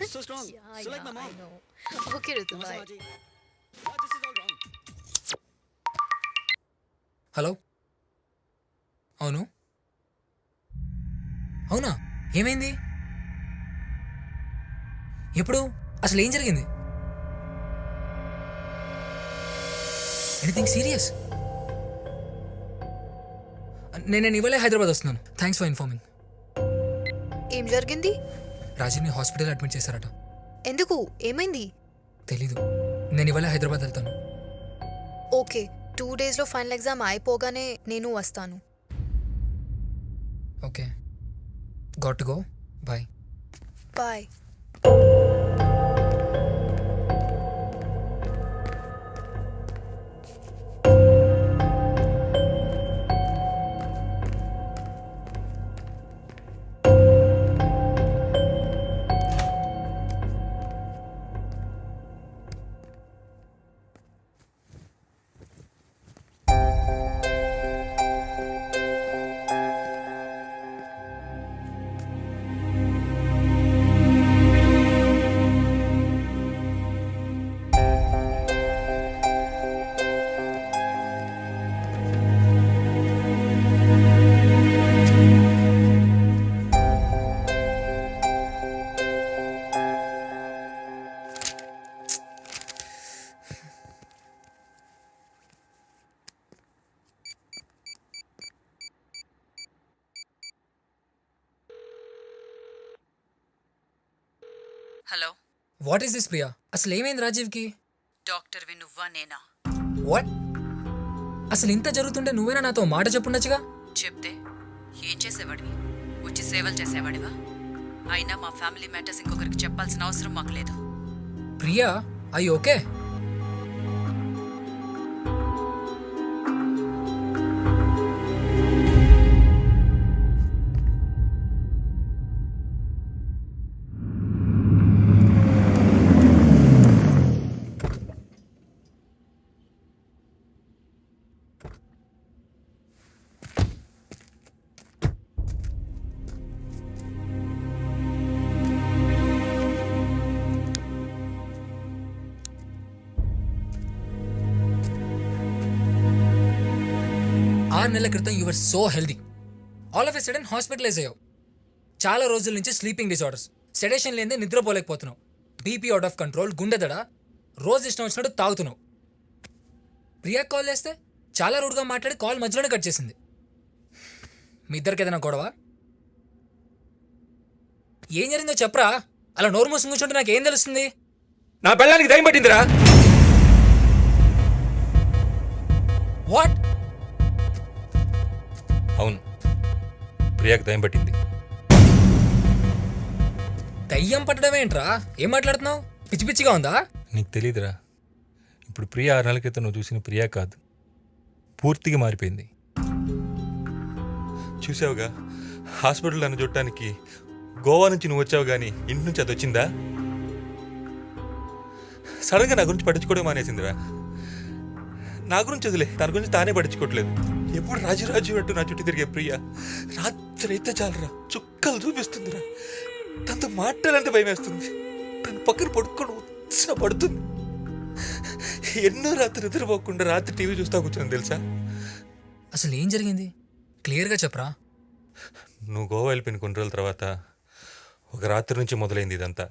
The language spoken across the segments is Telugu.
so strong. Yeah, So like my yeah, mom. I know. Okay, Ritu, Namaste, bye. Maji. What? This is all wrong. Hello అవును అవునా ఏమైంది ఎప్పుడు అసలు ఏం జరిగింది ఎనీథింగ్ సీరియస్ నేను ఇవాళే హైదరాబాద్ వస్తున్నాను థ్యాంక్స్ ఫర్ ఇన్ఫార్మింగ్ ఏం జరిగింది? రాజీవ్ని హాస్పిటల్ అడ్మిట్ చేశారట ఎందుకు? ఏమైంది? తెలీదు నేను ఇవాళే హైదరాబాద్ వెళ్తాను ఓకే, 2 డేస్లో ఫైనల్ ఎగ్జామ్ అయిపోగానే నేను వస్తాను. Okay got to go bye bye. Hello, what is this Priya అసలు ఏమైంది రాజీవ్కి డాక్టర్వి నువ్వా నేనా? వాట్ అసలు ఇంత జరుగుతుంటే నువ్వేనా నాతో మాట చెప్పుండొచ్చుగా చెప్తే ఏం చేసేవాడివి? వచ్చి సేవలు చేసేవాడివా? అయినా మా ఫ్యామిలీ మ్యాటర్స్ ఇంకొకరికి చెప్పాల్సిన అవసరం మాకు లేదు. ప్రియా ఐ ఓకే ఆరు నెలల క్రితం your so healthy all of a sudden hospitalise అయ్యావు చాలా రోజుల నుంచి స్లీపింగ్ డిసార్డర్స్ సెడేషన్ లేదే నిద్రపోలేకపోతున్నావు బీపీ అవుట్ ఆఫ్ కంట్రోల్ గుండెదడ రోజు ఇష్టం వచ్చినట్టు తాగుతున్నావు ప్రియా కాల్ చేస్తే చాలా రూడ్గా మాట్లాడి కాల్ మధ్యలోనే కట్ చేసింది మీ ఇద్దరికి ఏదైనా గొడవ ఏం జరిగిందో చెప్పరా అలా నోరు మూసుకుని కూర్చుంటే నాకు ఏం తెలుస్తుంది నా పెళ్ళానికి దయ్యం పట్టిందిరా. వాట్ అవును, ప్రియాకి దయ్యం పట్టింది. దయ్యం పట్టడం ఏంట్రా ఏం మాట్లాడుతున్నావు పిచ్చి పిచ్చిగా ఉందా నీకు తెలీదురా, ఇప్పుడు ప్రియా 6 నెలల క్రితం నువ్వు చూసిన ప్రియా కాదు, పూర్తిగా మారిపోయింది. చూసావుగా, హాస్పిటల్ నన్ను చూడటానికి గోవా నుంచి నువ్వు వచ్చావు కానీ ఇంటి నుంచి అది వచ్చిందా? సడన్గా నా గురించి పట్టించుకోవడం మానేసిందిరా. నా గురించి వదిలే, తన గురించి తానే పట్టించుకోవట్లేదు. ఎప్పుడు రాజు రాజు అంటూ నా చుట్టూ తిరిగే ప్రియ రాత్రి అయితే చాలరా చుక్కలు చూపిస్తుందిరా. తనతో మాట్లాడాలంటే భయం వేస్తుంది. తన పక్కన పడుకొని ఉత్సాహ పడుతుంది. ఎన్నో రాత్రి నిద్రపోకుండా రాత్రి టీవీ చూస్తా కూర్చొని తెలుసా. అసలు ఏం జరిగింది క్లియర్గా చెప్పరా నువ్వు గోవా వెళ్ళిపోయిన కొన్ని రోజుల తర్వాత ఒక రాత్రి నుంచి మొదలైంది ఇదంతా.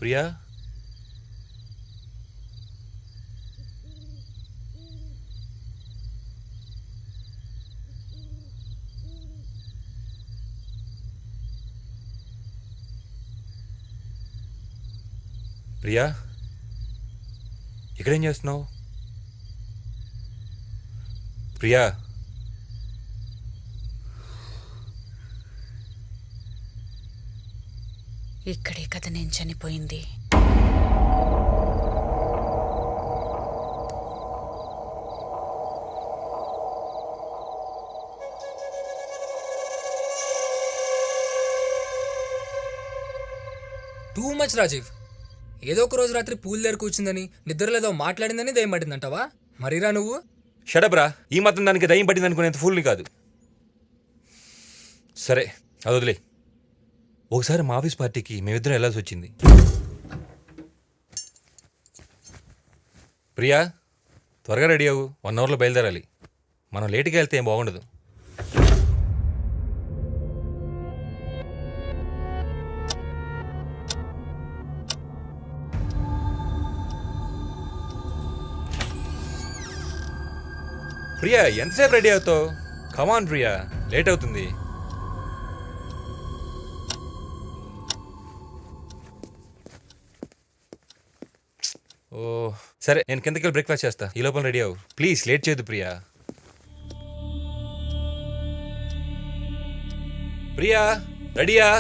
ప్రియా, ప్రియా ఇక్కడేం చేస్తున్నావు? ప్రియా, ఇక్కడే కదా నేను చనిపోయింది. Too much Rajiv. ఏదో ఒక రోజు రాత్రి పూల్ దగ్గర కూర్చుందని నిద్రలేదో మాట్లాడిందని దయ్యం పట్టిందంటావా? మరీరా నువ్వు. షడబ్రా, ఈ మాత్రం దానికి దయ్యం పట్టింది అనుకునేంత ఫుల్ని కాదు. సరే అది వదిలే. ఒకసారి మా ఆఫీస్ పార్టీకి మేమిద్దరం వెళ్ళాల్సి వచ్చింది. ప్రియా, త్వరగా రెడీ అవ్వు, 1 అవర్లో బయలుదేరాలి. మనం లేట్గా వెళ్తే ఏం బాగుండదు. ప్రియా, ఎంతసేపు రెడీ అవుతావు? కమాన్ ప్రియా, లేట్ అవుతుంది. ఓ సరే, నేను కిందకి వెళ్ళి బ్రేక్ఫాస్ట్ చేస్తా. ఈ లోపల రెడీ అవ్వు ప్లీజ్, లేట్ చేయదు ప్రియా. ప్రియా, రెడీయా?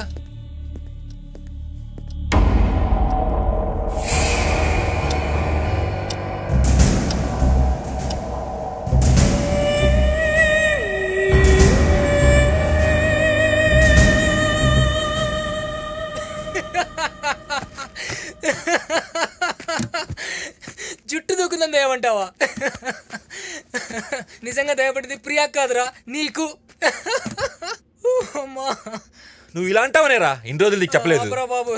జుట్టు దూకుందని దయమంటావా? నిజంగా దయపడింది ప్రియా కాదురా, నీకు. అమ్మా, నువ్వు ఇలా అంటావనేరా, ఇన్ని రోజులు నీకు చెప్పలేదు. ఆపరా బాబు.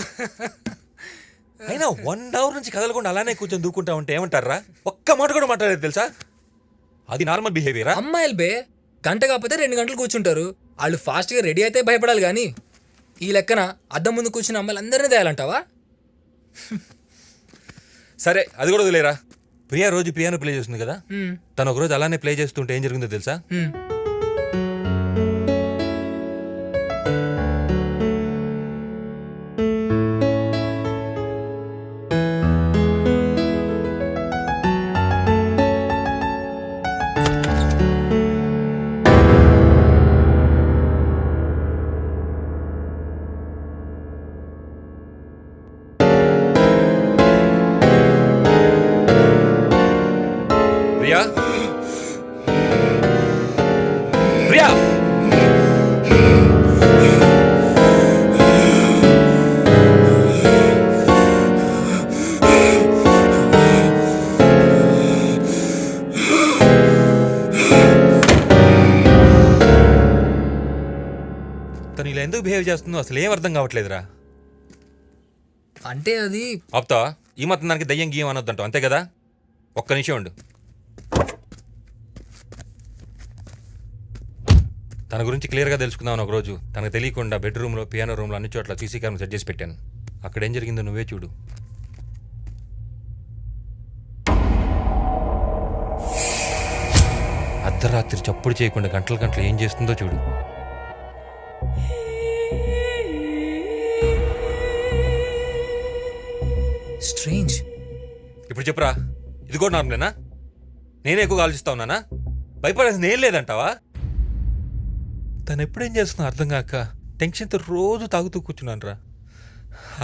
అయినా 1 అవర్ నుంచి కదలకుండా అలానే కూర్చొని దూకుంటా ఉంటే ఏమంటారా? ఒక్క మాట కూడా మాట్లాడలేదు తెలుసా? అది నార్మల్ బిహేవియరా? అమ్మాయిలు బే, గంట కాకపోతే 2 గంటలు కూర్చుంటారు. వాళ్ళు ఫాస్ట్గా రెడీ అయితే భయపడాలి కానీ ఈ లెక్కన అద్దం ముందు కూర్చున్న అమ్మాయిలు అందరినీ తేయాలంటావా? సరే అది కూడా వదిలేరా. ప్రియా రోజు పియానో ప్లే చేస్తుంది కదా, హ్మ్. తను ఒకరోజు అలానే ప్లే చేస్తుంటే ఏం జరిగిందో తెలుసా? హ్మ్. ప్రియా, ప్రియా, తను ఇలా ఎందుకు బిహేవ్ చేస్తుందో అసలు ఏం అర్థం కావట్లేదురా. అంటే అది ఆపుతావా? ఈ మాత్రం దానికి దయ్యం గీయం అనొద్దంటావు అంతే కదా? ఒక్క నిమిషం ఉండు. తన గురించి క్లియర్గా తెలుసుకుందామని ఒకరోజు తనకు తెలియకుండా బెడ్రూమ్లో, పియానో రూమ్లో అన్ని చోట్ల సీసీ కెమెరా సెట్ చేసి పెట్టాను. అక్కడ ఏం జరిగిందో నువ్వే చూడు. అర్ధరాత్రి చప్పుడు చేయకుండా గంటలు గంటలు ఏం చేస్తుందో చూడు. స్ట్రేంజ్. ఇప్పుడు చెప్పురా, ఇది కూడా నార్మలేనా? నేనే ఎక్కువగా ఆలోచిస్తా ఉన్నానా? భయపడాల్సింది ఏం లేదంటావా? తను ఎప్పుడేం చేస్తున్నా అర్థం కాక టెన్షన్తో రోజు తాగుతూ కూర్చున్నాను రా.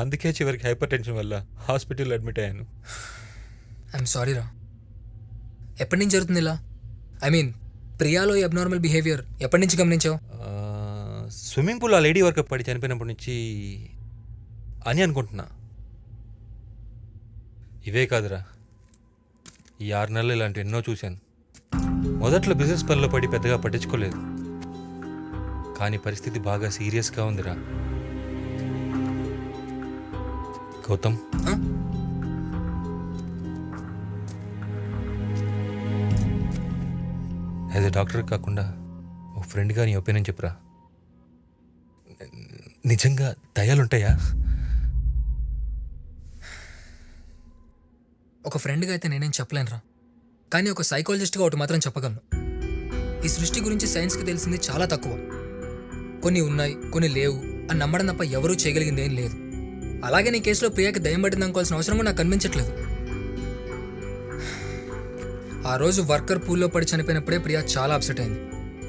అందుకే చివరికి హైపర్ టెన్షన్ వల్ల హాస్పిటల్లో అడ్మిట్ అయ్యాను. ఐఎమ్ సారీ రా. ఎప్పటి నుంచి జరుగుతుంది ఇలా? ఐ మీన్ ప్రియాలో ఈ అబ్నార్మల్ బిహేవియర్ ఎప్పటి నుంచి గమనించావు? స్విమ్మింగ్ పూల్ ఆ లేడీ వర్కప్ పడి చనిపోయినప్పటి నుంచి అని అనుకుంటున్నా. ఇవే కాదురా, ఈ 6 నెలలు ఇలాంటి ఎన్నో చూశాను. మొదట్లో బిజినెస్ పనిలో పడి పెద్దగా పట్టించుకోలేదు, కానీ పరిస్థితి బాగా సీరియస్గా ఉందిరా. Gautam, Huh? As a doctor కాకుండా ఒక ఫ్రెండ్గా నీ ఒపీనియన్ చెప్పురా. నిజంగా దయాలుంటాయా? ఒక ఫ్రెండ్గా అయితే నేనేం చెప్పలేనురా, కానీ ఒక సైకాలజిస్ట్గా ఒకటి మాత్రం చెప్పగలను. ఈ సృష్టి గురించి సైన్స్కి తెలిసింది చాలా తక్కువ. కొన్ని ఉన్నాయి, కొన్ని లేవు అని నమ్మడం తప్ప ఎవరూ చేయగలిగింది ఏం లేదు. అలాగే నీ కేసులో ప్రియాకి దయ్యం పట్టింది అనుకోవాల్సిన అవసరం కూడా నాకు కనిపించట్లేదు. ఆ రోజు వర్కర్ పూల్లో పడి చనిపోయినప్పుడే ప్రియా చాలా అప్సెట్ అయింది.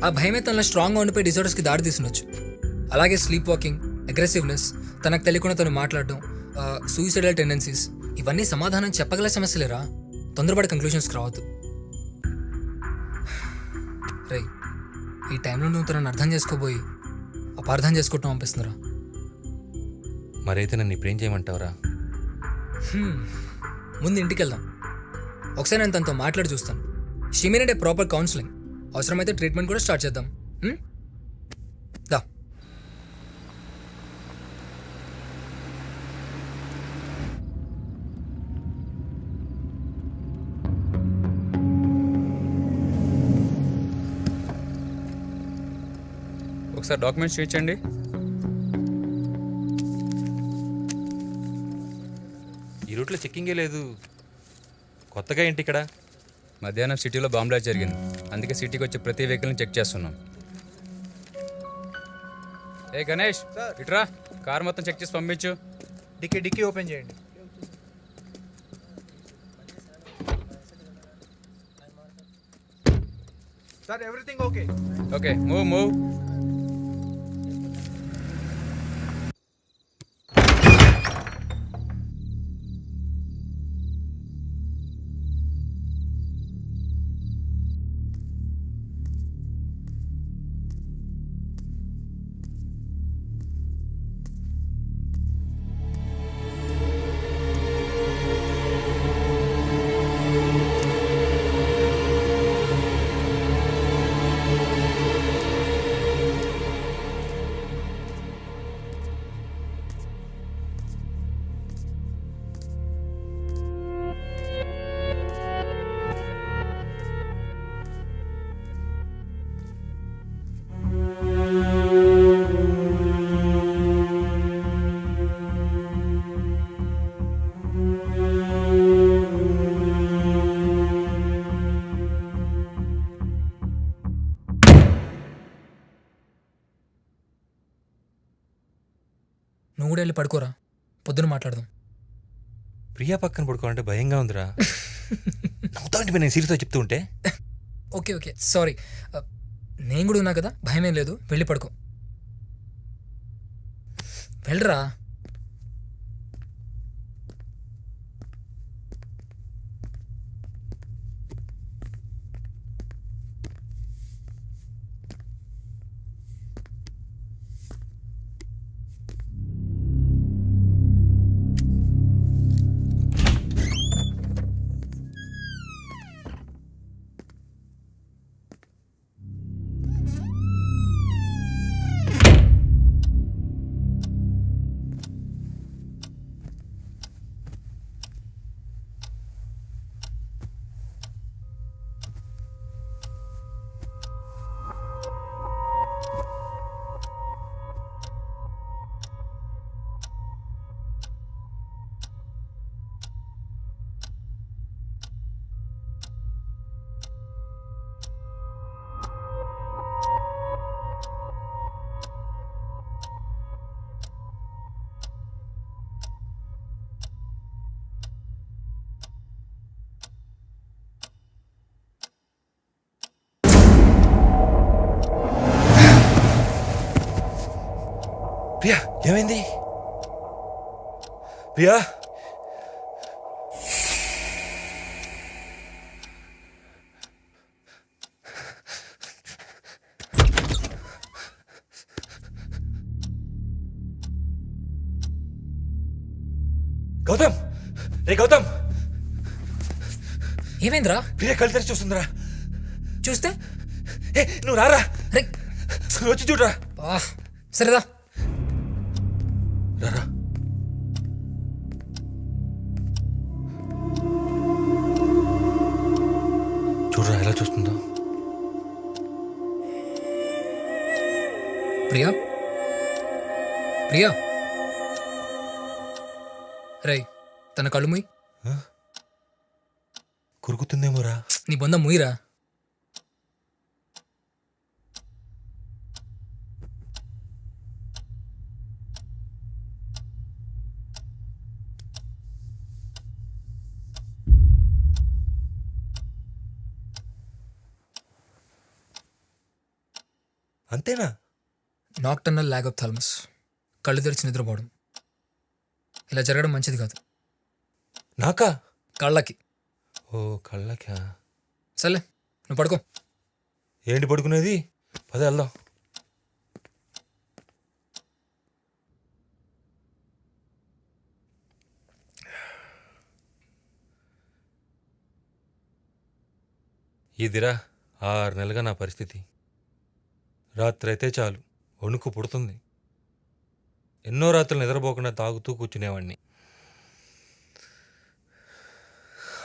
ఆ భయమే తనలో స్ట్రాంగ్గా ఉండిపోయి డిజార్డర్స్కి దారి తీసినొచ్చు. అలాగే స్లీప్ వాకింగ్, అగ్రెసివ్నెస్, తనకు తెలియకుండా తను మాట్లాడడం, సూయిసైడల్ టెండెన్సీస్, ఇవన్నీ సమాధానం చెప్పగల సమస్యలేరా. తొందరపడి కంక్లూషన్స్కి రావద్దు. రేయ్, ఈ టైంలో నువ్వు తనని అర్థం చేసుకోబోయి అపార్థం చేసుకుంటాం అనిపిస్తుందిరా. మరైతే నన్ను ఇప్పుడు ఏం చేయమంటావురా? ముందు ఇంటికి వెళ్దాం. ఒకసారి నేను తనతో మాట్లాడి చూస్తాను. She may need a proper counselling. అవసరమైతే ట్రీట్మెంట్ కూడా స్టార్ట్ చేద్దాం. దా. ఒకసారి డాక్యుమెంట్స్ చూపించండి. ఈ రూట్లో చెక్కింగే లేదు. కొత్తగా ఏంటి ఇక్కడ? మధ్యాహ్నం సిటీలో బాంబ్ బ్లాస్ట్ జరిగింది. అందుకే సిటీకి వచ్చే ప్రతి వెహికల్ని చెక్ చేస్తున్నాం. ఏ గణేష్, ఇట్రా, కార్ మొత్తం చెక్ చేసి పంపించు. డిక్కీ ఓపెన్ చేయండి. Sir everything okay. Okay, move. నువ్వు కూడా వెళ్ళి పడుకోరా, పొద్దున మాట్లాడదాం. ప్రియా పక్కన పడుకోవాలంటే భయంగా ఉందిరా. నవ్వుతాంటి నేను సీరియస్గా చెప్తూ ఉంటే. Okay sorry. నేను కూడా ఉన్నా కదా, భయమేం లేదు. వెళ్ళి పడుకో. వెళ్ళరా. ప్రియా ఏమైంది? ప్రియా గౌతమ్, రే గౌతమ్, ఏమైందిరా? ప్రియా కళ్ళు తెరిచి చూస్తుందిరా. చూస్తే నువ్వు రారా, రే. వచ్చి చూడరా. సరేదా. రారా. చూడరా ఎలా చూస్తుందో. ప్రియా రేయ్, తన కళ్ళు ముయ్. కురుకుతుందేమోరా. నీ బొంద ముయ్యరా. అంతేనా? నాక్టర్నల్ ల్యాగ్ ఆఫ్ థాలమస్, కళ్ళు తెరిచి నిద్రపోవడం. ఇలా జరగడం మంచిది కాదు. నాకా? కళ్ళకి. ఓ కళ్ళకా? సర్లే, నువ్వు పడుకో. ఏంటి పడుకునేది? పదే వెళ్దాం. ఇదిరా 6 నెలలుగా నా పరిస్థితి. రాత్రైతే చాలు వణుకు పుడుతుంది. ఎన్నో రాత్రులు నిద్రపోకుండా తాగుతూ కూర్చునేవాడిని.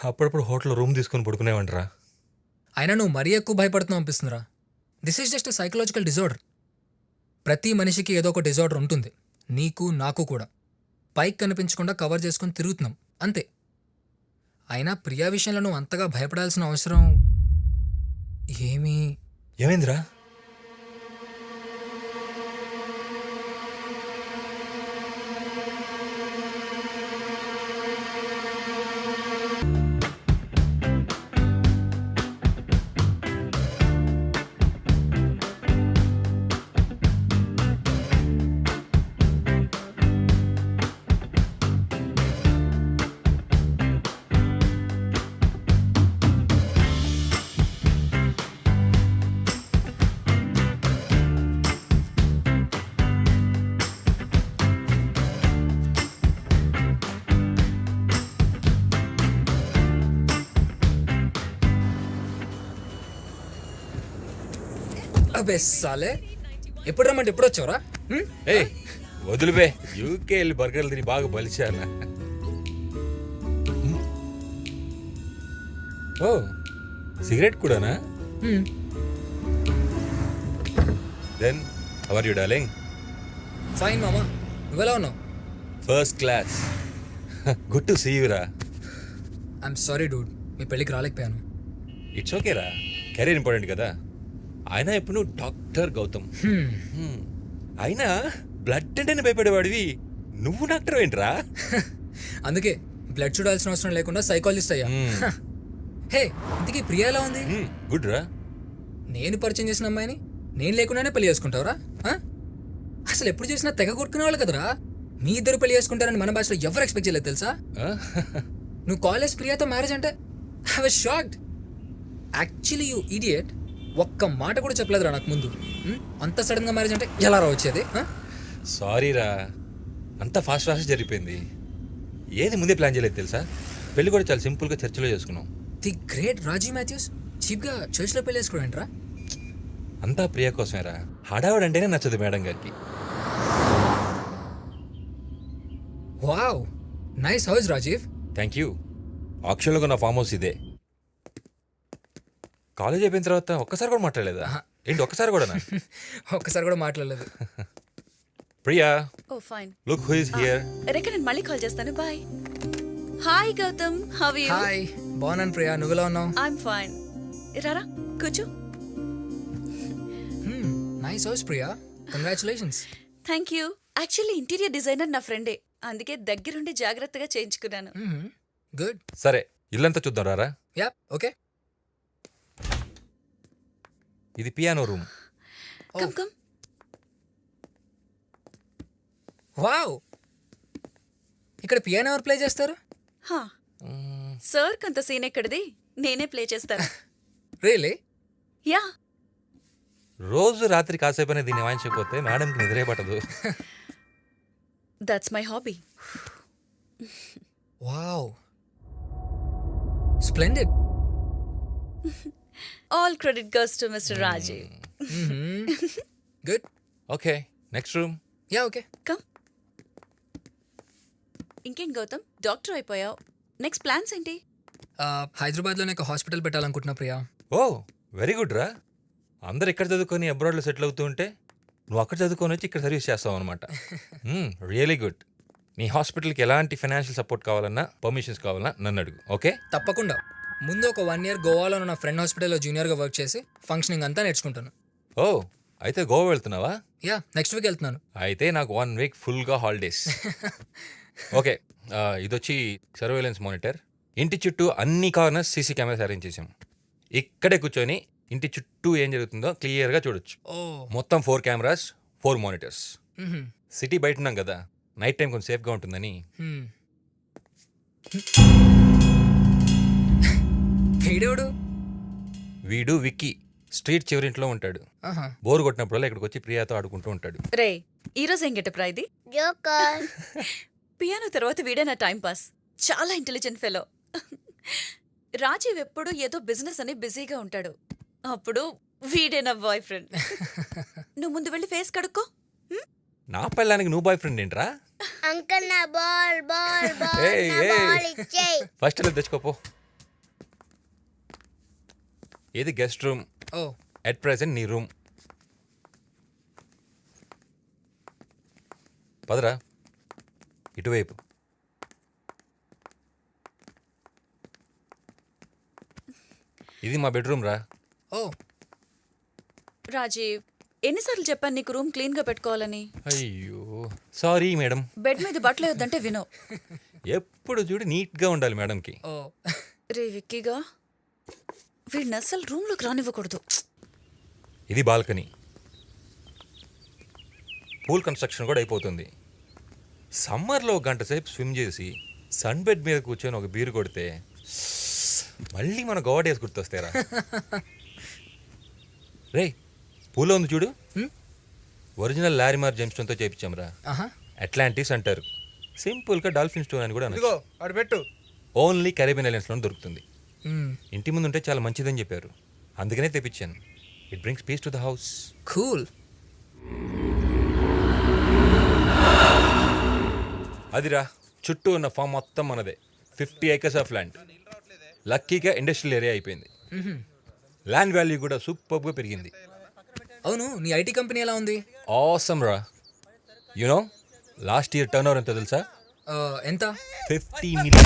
అప్పుడప్పుడు హోటల్లో రూమ్ తీసుకొని పడుకునేవాడిరా. అయినా నువ్వు మరీ ఎక్కువ భయపడుతున్నావు అనిపిస్తుందిరా. This is just psychological disorder. ప్రతి మనిషికి ఏదో ఒక డిజార్డర్ ఉంటుంది, నీకు నాకు కూడా. పైకి కనిపించకుండా కవర్ చేసుకొని తిరుగుతున్నాం అంతే. అయినా ప్రియా విషయంలో నువ్వు అంతగా భయపడాల్సిన అవసరం ఏమైందిరా? అబే సాలే, ఎప్పుడు రమ్మంటే ఎప్పుడు వచ్చావురా? ఏయ్ వదిలిపే, యూకే వెళ్ళి బర్గర్లు తిని బాగా బలిచాను. ఓ సిగరెట్ కూడానా? Then how are you darling? Fine మామా, నువ్వెలా ఉన్నావు? First class. Good to see you రా. ఐఎమ్ సారీ డూడ్, మీ పెళ్ళికి రాలేకపోయాను. ఇట్స్ ఓకే రా, కెరీర్ ఇంపార్టెంట్ కదా. అయినా ఇప్పుడు నువ్వు డాక్టర్ గౌతమ్. అయినా బ్లడ్ అంటేనే భయపడేవాడివి, నువ్వు డాక్టర్ ఏంట్రా? అందుకే బ్లడ్ చూడాల్సిన అవసరం లేకుండా సైకాలజిస్ట్ అయ్యా. హే, ఇంతకీ ప్రియా ఎలా ఉంది? గుడ్ రా. నేను పరిచయం చేసిన అమ్మాయిని నేను లేకుండానే పెళ్లి చేసుకుంటావురా? అసలు ఎప్పుడు చూసినా తెగ కొట్టుకునే వాళ్ళు కదరా. మీ ఇద్దరు పెళ్లి చేసుకుంటారని మన భాషలో ఎవరు ఎక్స్పెక్ట్ చేయలేదు తెలుసా? నువ్వు కాలేజ్ ప్రియాతో మ్యారేజ్ అంటే I was shocked. Actually you idiot, ఒక్క మాట కూడా చెప్పలేదురా నాకు ముందు. అంత సడన్గా మ్యారేజ్ అంటే ఎలా రా వచ్చేది? సారీ రా, అంతా ఫాస్ట్ జరిగిపోయింది. ఏది ముందే ప్లాన్ చేయలేదు తెలుసా. పెళ్లి కూడా చాలా సింపుల్గా చర్చిలో చేసుకున్నాం. ది గ్రేట్ రాజీ మాథ్యూస్ చీప్గా చర్చ్లో పెళ్లి చేసుకోవడంట్రా? అంతా ప్రియ కోసమేరా. హడావుడు అంటేనే నచ్చదు మేడం గారికి. Wow, nice house Rajeev. Thank you. ఆక్షన్లో నా ఫామ్ హౌస్ ఇదే. కాలేజ్ అయిపోయిన తర్వాత ఒక్కసారి కూడా మాట్లాడలేదా? ఏంటి ఒక్కసారి కూడా? ఒక్కసారి కూడా మాట్లాడలేదు. Priya, oh fine. Look who is here. Rekha, నేను మళ్ళీ కాల్ చేస్తాను. Bye. Hi Gautam, how are you? Hi, బాగున్నాను ప్రియా, నువ్వెలా ఉన్నావు? I'm fine. రారా కూర్చో. Nice house Priya, congratulations. Thank you. Actually interior designer నా ఫ్రెండే, అందుకే దగ్గరుండి జాగ్రత్తగా చేయించుకున్నాను. గుడ్. సరే, ఇల్లంతా చూద్దాం రారా. Yeah, okay. ఇది piano room. Come come. Wow, ఇక్కడ పియానో ఎవరు ప్లే చేస్తారు? హా, సార్ కొంత సీన్ ఎక్కడిది, నేనే ప్లే చేస్తాను. రియలీ? యా. రోజు రాత్రి కాసేపైనా దీన్ని వాయించకపోతే మేడంకి నిద్రే పట్టదు. That's my hobby. Wow, splendid. All credit goes to mister Rajeev. Good. Okay, next room. Yeah, okay. Come. ఇంకేం గౌతమ్, డాక్టర్ అయిపోయావు, నెక్స్ట్ ప్లాన్స్ ఏంటి? హైదరాబాద్లోనే ఒక హాస్పిటల్ పెట్టాలనుకుంటున్నా ప్రియా. ఓ వెరీ గుడ్ రా. అందరు ఇక్కడ చదువుకొని అబ్రాడ్లో సెటిల్ అవుతూ ఉంటే నువ్వు అక్కడ చదువుకొని వచ్చి ఇక్కడ సర్వీస్ చేస్తావు అనమాట. Really good. నీ హాస్పిటల్కి ఎలాంటి ఫైనాన్షియల్ సపోర్ట్ కావాలన్నా, పర్మిషన్స్ కావాలన్నా నన్ను అడుగు. ఓకే? తప్పకుండా. ముందు ఒక 1 year గోవాలో నా ఫ్రెండ్ హాస్పిటల్లో జూనియర్గా వర్క్ చేసి ఫంక్షనింగ్ అంతా నేర్చుకుంటాను. ఓ అయితే గోవా వెళ్తున్నావా? యా, నెక్స్ట్ వీక్ వెళ్తున్నాను. అయితే నాకు 1 week ఫుల్గా హాలిడేస్. ఓకే, ఇదొచ్చి సర్వేలెన్స్ మానిటర్. ఇంటి చుట్టూ అన్ని కార్నర్స్ సీసీ కెమెరాస్ అరేంజ్ చేసాం. ఇక్కడే కూర్చొని ఇంటి చుట్టూ ఏం జరుగుతుందో క్లియర్గా చూడొచ్చు. మొత్తం 4 cameras, 4 monitors. సిటీ బయట ఉన్నాం కదా, నైట్ టైం కొంచెం సేఫ్గా ఉంటుందని. వీడెవడు? వీడు విక్కీ, స్ట్రీట్ చివరింట్లో ఉంటాడు. బోర్ కొట్టినప్పుడల్లా ఇక్కడికి వచ్చి ప్రియాతో ఆడుకుంటూ ఉంటాడు. రే, ఈరోజు ఏం గెటప్ రా ఇది? పియానో తర్వాత వీడే నా టైం పాస్. చాలా ఇంటెలిజెంట్ ఫెలో. రాజీవ్ ఎప్పుడు ఏదో బిజినెస్ అని బిజీగా ఉంటాడు. అప్పుడు వీడే నా బాయ్ ఫ్రెండ్. నువ్వు ముందు వెళ్ళి ఫేస్ కడుక్కో. నా పెళ్ళానికి నువ్వు బాయ్ ఫ్రెండ్ ఏంట్రా? అంకుల్ నా బాల్ బాల్ బాల్ ఏయ్, నా ఏయ్. బాల్ ఇచ్చేయ్. ఫస్ట్ వెళ్ళి తెచ్చుకోపో. ఇది guest room. Oh at present నీ రూమ్. పదరా ఇటువైపు. ఇది మా బెడ్రూమ్ రా. ఓ రాజీవ్, ఎన్నిసార్లు చెప్పాను నీకు రూమ్ క్లీన్ గా పెట్టుకోవాలని? అయ్యో సారీ మేడం. బెడ్ మీద బట్టలు వద్దంటే వినో. ఎప్పుడు చూడు నీట్గా ఉండాలి మేడంకి. ఓ రే విక్కీగా, వీడిని అస్సలు రూమ్లోకి రానివ్వకూడదు. ఇది బాల్కనీ. పూల్ కన్స్ట్రక్షన్ కూడా అయిపోతుంది. సమ్మర్లో 1 గంట సేపు స్విమ్ చేసి సన్ బెడ్ మీద కూర్చొని ఒక బీరు కొడితే మళ్ళీ మన గోవా డేస్ గుర్తొస్తారా? రే పూలో ఉంది చూడు. ఒరిజినల్ లారిమార్ జెమ్స్టోన్తో చేయించాంరా. ఆహా అట్లాంటిస్ అంటారు. సింపుల్గా డాల్ఫిన్ స్టోన్ అని కూడా ఇదిగో అనొచ్చు. అటు పెట్టు. ఓన్లీ కరేబియన్ ఐలాండ్స్లో దొరుకుతుంది. మ్మ్. ఇంటి ముందు ఉంటే చాలా మంచిదని చెప్పారు, అందుకనే తెప్పించాను. It brings peace to the house. Cool. అదిరా చుట్టూ ఉన్న ఫామ్ మొత్తం మనదే. 50 acres ఆఫ్ ల్యాండ్. లక్కీగా ఇండస్ట్రియల్ ఏరియా అయిపోయింది. ల్యాండ్ వాల్యూ కూడా సూపర్గా పెరిగింది. అవును, నీ ఐటీ కంపెనీ ఎలా ఉంది? ఆసమ్ రా. You know last year turn over ఎంత తెలుసా? ఎంత? 50 million.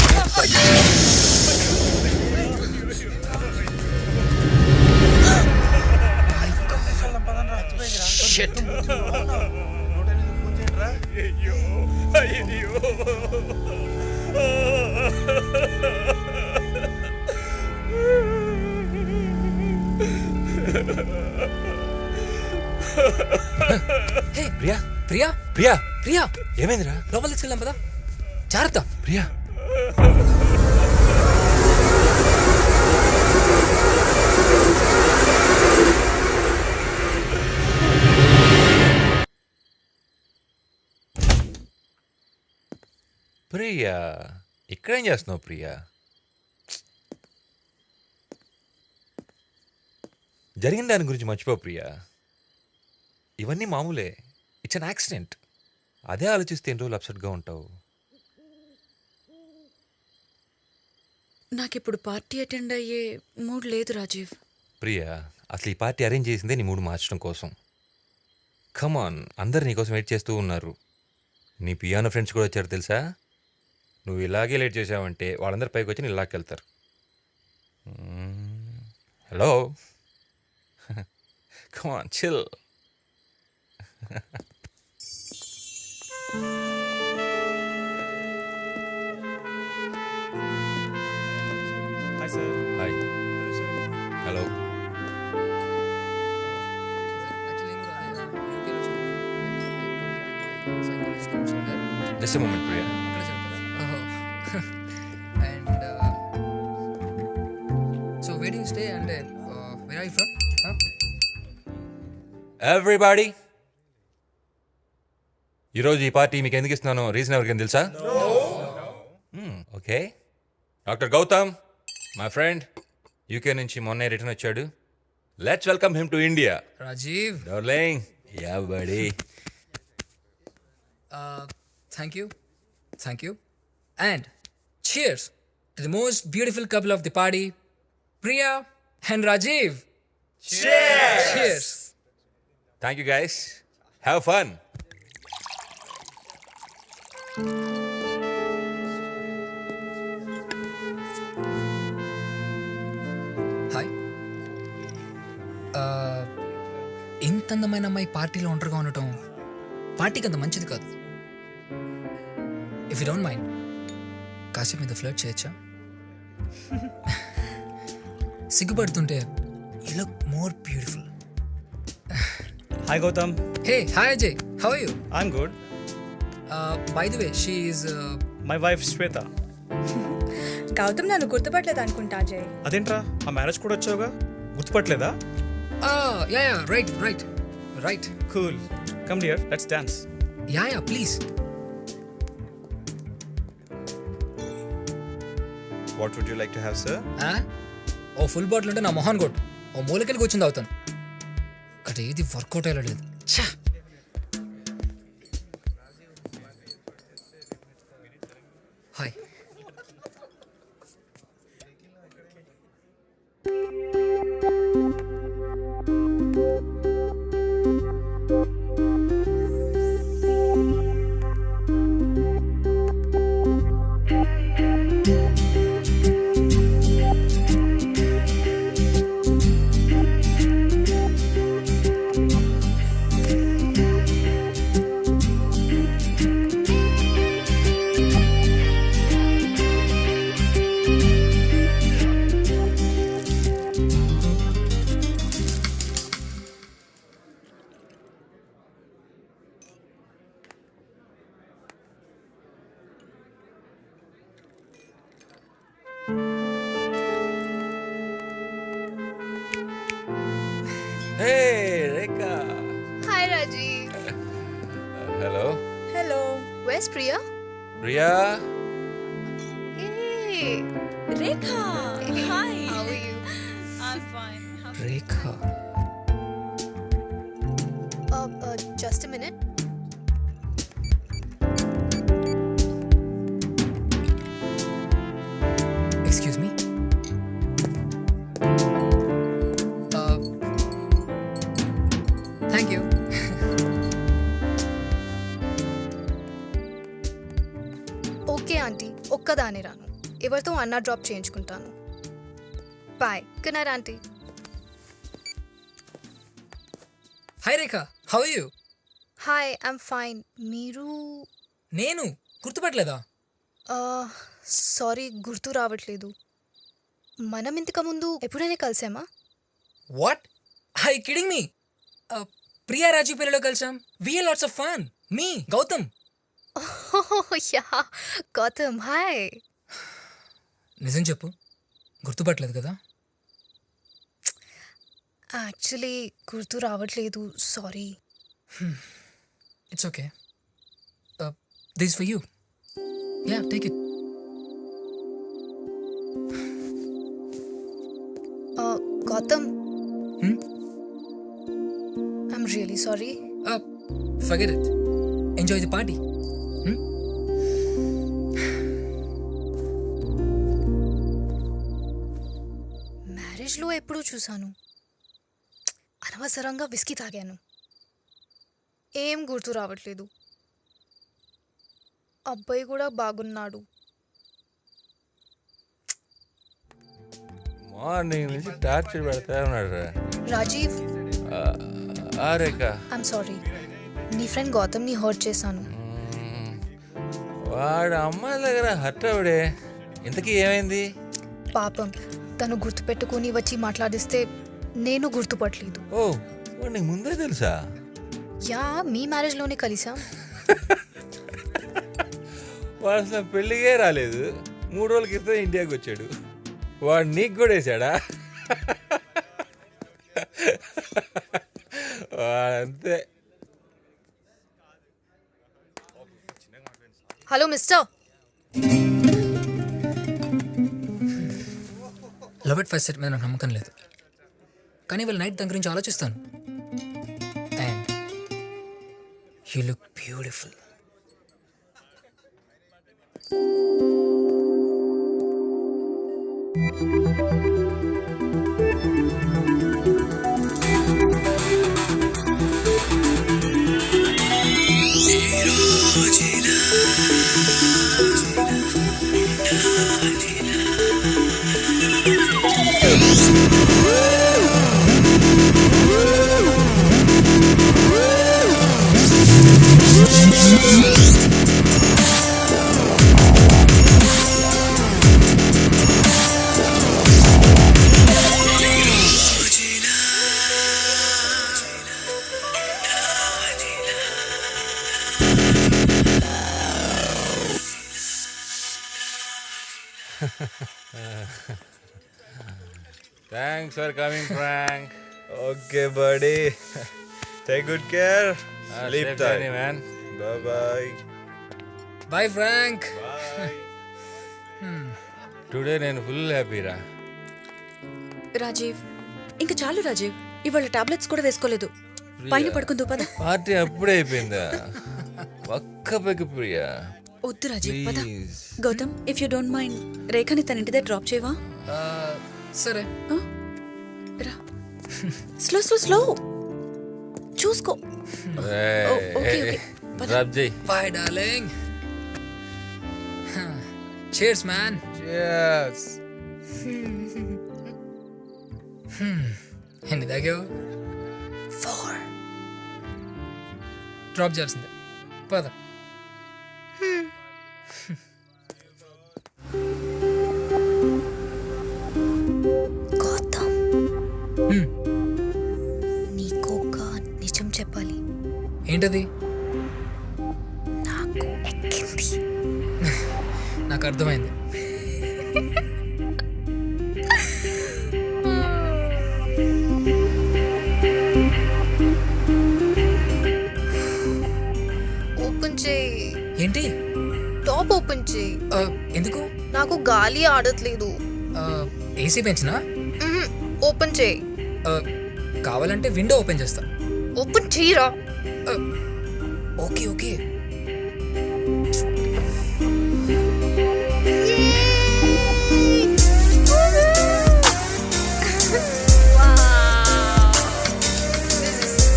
హే ప్రియా ప్రియా ప్రియా ప్రియా, ఏమైందిరా? లోపల తీసుకెళ్దాం పదా. జాగ్రత్త. ప్రియా ప్రియా ఇక్కడేం చేస్తున్నావు ప్రియా? జరిగిన దాని గురించి మర్చిపో ప్రియా. ఇవన్నీ మామూలే. It's an accident. అదే ఆలోచిస్తే ఎన్ని రోజులు అప్సెట్గా ఉంటావు. నాకిప్పుడు పార్టీ అటెండ్ అయ్యే మూడ్ లేదు రాజీవ్. ప్రియా అసలు ఈ పార్టీ అరేంజ్ చేసిందే నీ మూడు మార్చడం కోసం. కమాన్, అందరు నీకోసం వెయిట్ చేస్తూ ఉన్నారు. నీ పియానో ఫ్రెండ్స్ కూడా వచ్చారు తెలుసా? నువ్వు ఇలాగే లేట్ చేసావంటే వాళ్ళందరూ పైకి వచ్చి నీ ఇలాకెళ్తారు. Hello come on chill. Hi sir. Hi. Hello. Just moment Priya. And so where do you stay and where are you from? Huh? Everybody, ఈరోజు ఈ పార్టీ మీకు ఎందుకు ఇస్తున్నానో రీజన్ ఎవరికైనా తెలుసా? Okay. Doctor Gautam my friend UK నుంచి మొన్నే రిటర్న్ వచ్చాడు. Let's welcome him to India. Rajiv, darling. Yeah buddy. thank you and cheers to the most beautiful couple of the party, Priya and Rajiv. Cheers. Thank you guys. Have fun. Hi. ఇంత అందమైన అమ్మాయి పార్టీలో ఒంటరిగా ఉండటం పార్టీకి అంత మంచిది కాదు. ఇఫ్ యూ డోంట్ మైండ్ కాసేపు మీద ఫ్లర్ట్ చేయొచ్చా? సిగ్గుపడుతుంటే you look more beautiful. Hi Gautam, hey hi Ajay, how are you? I'm good. By the way she is My wife Shweta. Gautam నన్ను గుర్తుపట్టలేదు అనుకుంటా అజయ్. అదేంట్రా ఆ మ్యారేజ్ కూడా వచ్చావుగా, గుర్తుపట్టలేదా? Yeah right. Cool. Come dear, let's dance. Yeah please. What would you like to have, sir? ఓ ఫుల్ బాటిల్ ఉంటే నా మొహాన్ కొట్టు, ఓ మూలకెళ్ళి కూర్చుని తాగుతాను. ఇక్కడ ఏది వర్కౌట్ అయ్యలేదు. ఛా! Hi. Hey, Rekha. Hi Rajeev. Hello. Hello. Where's Priya? Priya. Hey. Rekha. Hi. How are you? I'm fine. Rekha. Just a minute. Excuse me. Thank you. Okay aunty, ఒక్కదానే రాను. ఎవరితో అన్నా డ్రాప్ చేయించుకుంటాను. Bye. Good night aunty. Hi Rekha, how are you? Hi, I'm fine. మీరు? నేను గుర్తుపట్టలేదా? సారీ, గుర్తు రావట్లేదు. మనం ఇంతకు ముందు ఎప్పుడైనా కలిసామా? What? I kidding me? Priya Raju పేరులో కలిసాం. We had lots of fun. మీ గౌతమ్. యా, గౌతమ్. హాయ్. నిజం చెప్పు, గుర్తుపట్టలేదు కదా? యాక్చువల్లీ గుర్తు రావట్లేదు, sorry. It's okay. This for you. Yeah, take it. Gautam, I'm really sorry. Forget it. Enjoy the party. మ్యారేజ్లో ఎప్పుడూ చూశాను. అనవసరంగా విస్కీ తాగాను. ఏం గుర్తు రావట్లేదు. అబ్బాయి కూడా బాగున్నాడు. మార్నింగ్ నుంచి టార్చర్ పెడతా ఉన్నాడు. రాజీవ్, రేఖ. I'm sorry. నీ ఫ్రెండ్ గౌతమ్ని హర్ట్ చేశాను. వాడు అమ్మాయి దగ్గర హర్ట్ అవడే. ఇంతకీ ఏమైంది? పాపం, తను గుర్తుపెట్టుకుని వచ్చి మాట్లాడిస్తే నేను గుర్తుపట్టలేదు. ఓ, వాడు నీకు ముందే తెలుసా? యా, మీ మ్యారేజ్లోనే కలిసాం. వాడు అసలు పెళ్ళిగే రాలేదు. 3 రోజుల క్రితం ఇండియాకి వచ్చాడు. వాడు నీకు కూడా వేసాడా? వాడంతే. Hello mister. Love at first sight మీద నాకు నమ్మకం లేదు, కానీ వాళ్ళ నైట్ దాని గురించి ఆలోచిస్తాను. And you look beautiful. Thanks for coming, Frank. Okay, buddy. Take good care. Sleep Safe tight. journey, man. Bye-bye. Bye Frank. Bye. Today నేను ఫుల్ హ్యాపీరా. రాజీవ్ ఇంకా చాలు రాజీవ్, ఇవాళ టాబ్లెట్స్ కూడా వేసుకోలేదు. పైన పడుకుందు పద. పార్టీ అప్పుడే అయిపోయిందా? ఒక్క పెగ్గు ప్రియా వద్దు రాజీవ్ పద. Please. Gautam if you don't mind రేఖని తన ఇంటి దగ్గర డ్రాప్ చేయవా? సరే. రా. స్లో స్లో స్లో చూసుకో. ఓకే ఓకే పద. డ్రాప్ చేయి. Bye darling. Cheers man. Cheers. ఎన్ని తాగావు? 4. డ్రాప్ చేయాల్సిందే. పద. గౌతమ్ నీకు ఒక నిజం చెప్పాలి. ఏంటది? నాకు ఎక్కింది. నాకు అర్థమైంది. ఓపెన్ చేయి. ఏంటి? టాప్ ఓపెన్ చేయి. ఎందుకు? నాకు గాలి ఆడట్లేదు. ఏసీ పెంచినా? ఓపెన్ చేయి. కావాలంటే విండో ఓపెన్ చేస్తా. ఓపెన్ చేయరా. Okay okay.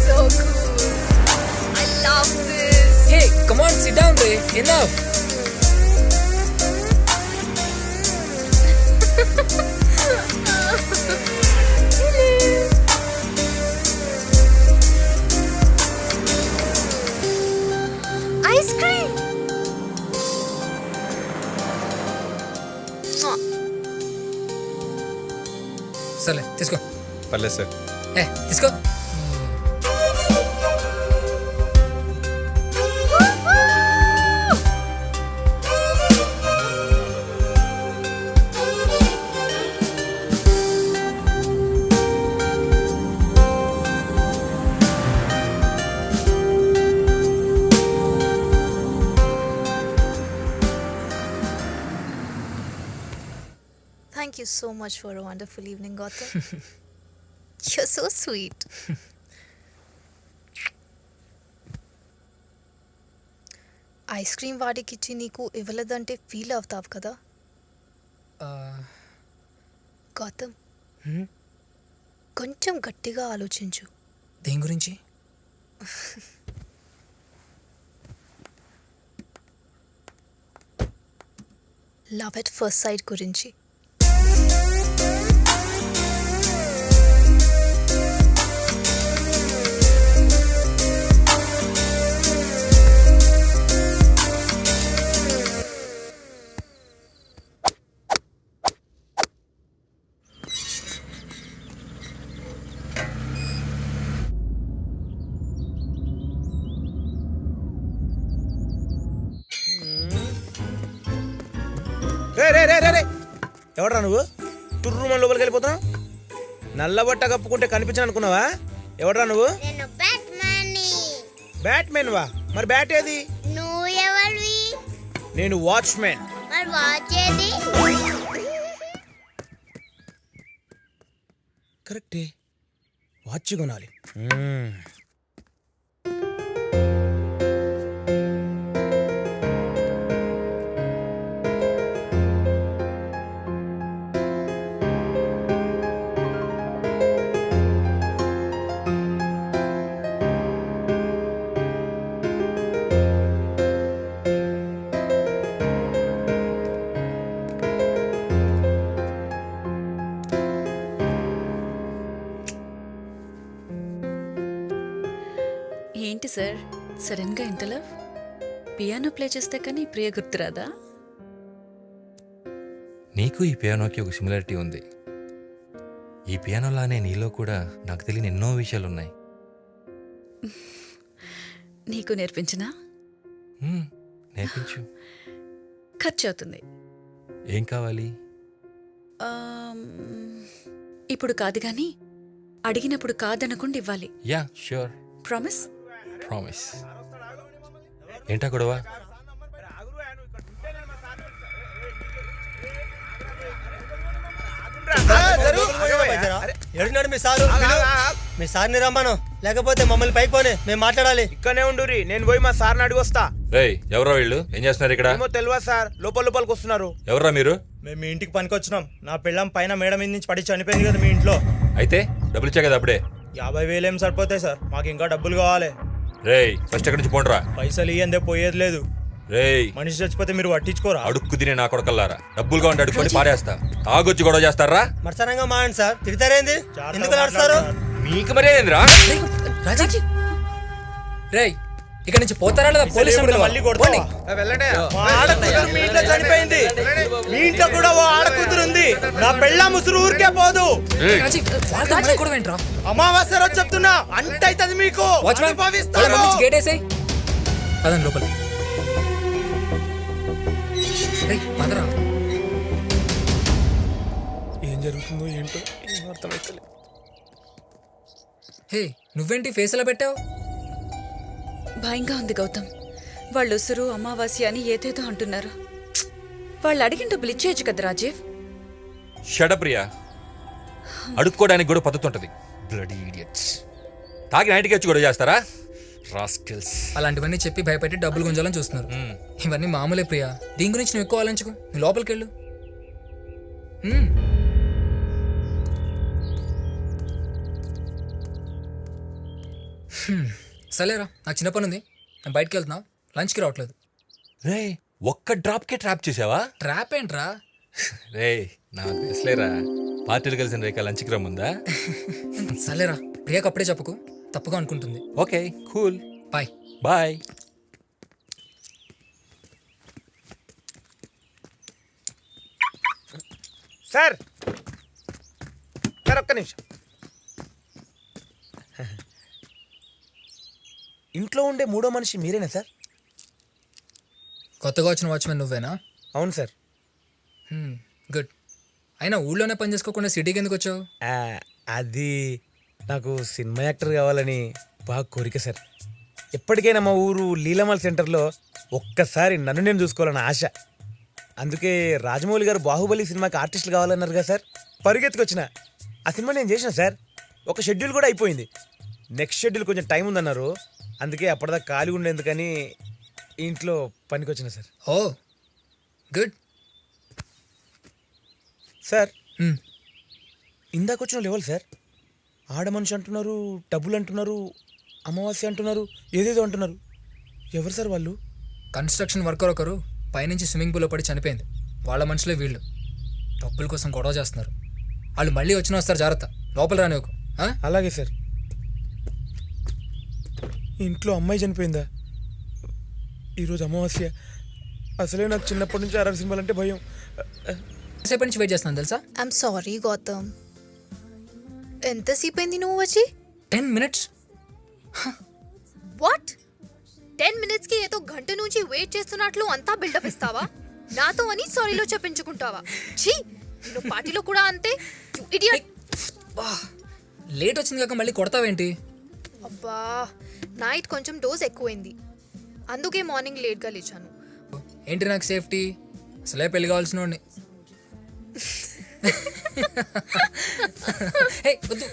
So cool. I love this. Hey, come on, sit down, Ray. Enough. Ice cream. సర్లే తీసుకో. పర్లేదు సార్. తీసుకో. Thank you so much for a wonderful evening, Gautam. You're so sweet. Ice cream వాడికిచ్చి నీకు ఇవ్వలేదంటే ఫీల్ అవుతావు కదా గౌతమ్. కొంచెం గట్టిగా ఆలోచించు. దేని గురించి? లవ్ ఎట్ ఫస్ట్ సైట్ గురించి. రే రే రే రే రే ఎవడరా నువ్వు? టుర్రు మన లోపలికి వెళ్ళిపోతున్నావు. నల్ల బట్ట కప్పుకుంటే కనిపించను అనుకున్నావా? ఎవడరా నువ్వు? నేను బ్యాట్‌మ్యాన్ని. బ్యాట్మెన్ వా? మరి బ్యాట్ ఏది? నువ్వు ఎవరివి? నేను వాచ్మెన్. మరి వాచ్ ఏది? కరెక్టే, వాచ్ కొనాలి. ఏంటి సార్ సడన్గా ఇంత లవ్? పియానో ప్లే చేస్తే కానీ ప్రియ గుర్తురాదా? నీకు ఈ పియానోకి ఒక సిమిలారిటీ ఉంది. ఈ పియానోలానే నీలో కూడా నాకు తెలియని ఎన్నో విషయాలు ఉన్నాయి. నీకు నేర్పించినా? నేర్పించు. ఖర్చు అవుతుంది. ఏం కావాలి? ఇప్పుడు కాదు కానీ అడిగినప్పుడు కాదనకుండా ఇవ్వాలి. Yeah sure. ప్రామిస్? ప్రామిస్. ఏంటా గొడవ? ఆగవయ్యా. అరే, ఎడున్నాడు మీ సారు ఆగు, ఆగు, ఆగు. మీ సార్ని రమ్మను లేకపోతే మమ్మల్ని పైకి పోనీ మేము మాట్లాడాలి. ఇక్కడనే ఉండురి, నేను పోయి మా సార్ని అడిగి వస్తా. రేయ్ ఎవరా వీళ్ళు ఏం చేస్తున్నారు ఇక్కడ? ఏమో తెలియదు సార్, లోపలికి వస్తున్నారు. ఎవరా మీరు? మేము మీ ఇంటికి పనికొచ్చినాం. నా పెళ్ళం పైన మేడ మీద నుంచి పడి చనిపోయింది కదా మీ ఇంట్లో. అయితే డబ్బులు ఇచ్చా కదా అప్పుడే. 50,000 ఏం సరిపోతాయి సార్, మాకు ఇంకా డబ్బులు కావాలి. రేయ్ ఫస్ట్ ఎక్కడి నుంచి పోండ్రా. పైసలు ఇయ్యందే పోయేది లేదు. రేయ్ మనిషి చచ్చిపోతే మీరు పట్టించుకోరా? అడుక్కు తినే నా కొడకల్లారా, డబ్బులు కావండి అడుక్కొని పారేస్తా. తాగొచ్చి గొడవ చేస్తారా? మరసనంగా మాయండి సార్, తిడతారేంది? ఎందుకు నడుస్తారు? మీకు మరే ఏందిరా? రాజీవ్ రేయ్ ఇక్కడ నుంచి పోతారా లేదా పోలీస్ మళ్ళీ కొడతావా? వెళ్ళండి. మా ఆడకూతురు మీ ఇంట్లో చనిపోయింది. మీ ఇంట్లో కూడా ఓ ఆడకూతురు ఉంది. నా పెళ్ళ ముసురు ఊరికే పోదు. అమావాస్య రోజు చెప్తున్నా, అంటే అవుతుంది మీకు. అనుభవిస్తారు. గేట్ వేసాయి పదండి లోపల. పదరా. ఏం జరుగుతుందో ఏంటో ఏం అర్థమైతలే. హే నువ్వేంటి ఫేస్ ఎలా పెట్టావు? భయంగా ఉంది గౌతమ్. వాళ్ళు ఉసురు అమావాస్య అని ఏదేదో అంటున్నారు. వాళ్ళు అడిగిన డబ్బులు ఇచ్చేయచ్చు కదా రాజీవ్. షడప్రియా, అడుక్కోవడానికి కూడా పద్ధతి ఉంటుంది. Bloody idiots. తాగి నైట్కి వచ్చి గొడవ చేస్తారా? రాస్కిల్స్. అలాంటివన్నీ చెప్పి భయపెట్టి డబ్బులు గుంజాలని చూస్తున్నారు. ఇవన్నీ మామూలే ప్రియా, దీని గురించి నువ్వు ఎక్కువ ఆలోచించుకో. నువ్వు లోపలికి వెళ్ళు. సరేరా, నాకు చిన్న పని ఉంది, నేను బయటకు వెళ్తున్నా. లంచ్కి రావట్లేదు. రే ఒక్క డ్రాప్కే ట్రాప్ చేసావా? ట్రాప్ ఏంట్రా? రే నాకు తెలుసులేరా, పార్టీలు కలిసిన రేఖ లంచ్కి రమ్ముందా? సరేరా, ప్రియాకి అప్పుడే చెప్పకు, తప్పుగా అనుకుంటుంది. Okay cool, bye. Bye. Sir sir ఒక్క నిమిషం. ఇంట్లో ఉండే మూడో మనిషి మీరేనా సార్? కొత్తగా వచ్చిన వాచ్మెన్ నువ్వేనా? అవును సార్. గుడ్. అయినా ఊళ్ళోనే పని చేసుకోకుండా సిటీకి ఎందుకు వచ్చావు? అది నాకు సినిమా యాక్టర్ కావాలని బాగా కోరిక సార్. ఎప్పటికైనా మా ఊరు లీలామల్ సెంటర్లో ఒక్కసారి నన్ను నేను చూసుకోవాలని ఆశ. అందుకే రాజమౌళి గారు బాహుబలి సినిమాకి ఆర్టిస్టులు కావాలన్నారు కదా సార్, పరిగెత్తుకొచ్చిన. ఆ సినిమా నేను చేసిన సార్, ఒక షెడ్యూల్ కూడా అయిపోయింది. నెక్స్ట్ షెడ్యూల్ కొంచెం టైం ఉందన్నారు, అందుకే అప్పటిదాకా ఖాళీ ఉండేందుకని ఇంట్లో పనికొచ్చిన సార్. ఓ గుడ్. సార్ ఇందాక వచ్చిన వాళ్ళు ఎవరు సార్? ఆడ మనిషి అంటున్నారు, డబ్బులు అంటున్నారు, అమావాస్య అంటున్నారు, ఏదేదో అంటున్నారు. ఎవరు సార్ వాళ్ళు? కన్స్ట్రక్షన్ వర్కర్ ఒకరు పైనుంచి స్విమ్మింగ్ పూల్లో పడి చనిపోయింది. వాళ్ళ మనుషులే వీళ్ళు. డబ్బుల కోసం గొడవ చేస్తున్నారు. వాళ్ళు మళ్ళీ వచ్చిన వస్తారు, జాగ్రత్త. లోపల రాని ఒక. అలాగే సార్. ఇంట్లో అమ్మాయి చనిపోయిందా? ఈరోజు అమావాస్య. అసలే నాకు చిన్నప్పటి నుంచి అరవై సినిమాలు అంటే భయం. సేపటి నుంచి వెయిట్ చేస్తున్నాను తెలుసా? I'm sorry Gautam. ఎంతసేపు అయింది నువ్వు వచ్చి? 10 minutes. వాట్? 10 minutesకి ఏదో గంట నుంచి వెయిట్ చేస్తున్నట్లు అంతా బిల్డప్ ఇస్తావా? నాతో అని సారీలో చెప్పించుకుంటావా? ఛీ, నువ్వు పార్టీలో కూడా అంతే. You idiot. లేట్ వచ్చింది కాక మళ్ళీ కొడతావేంటి? అబ్బా, నైట్ కొంచెం డోస్ ఎక్కువైంది, అందుకే మార్నింగ్ లేట్గా లేచాను. ఏంటి నాకు సేఫ్టీ? అసలే పెళ్లి కావాల్సిన వాడిని. వద్దు.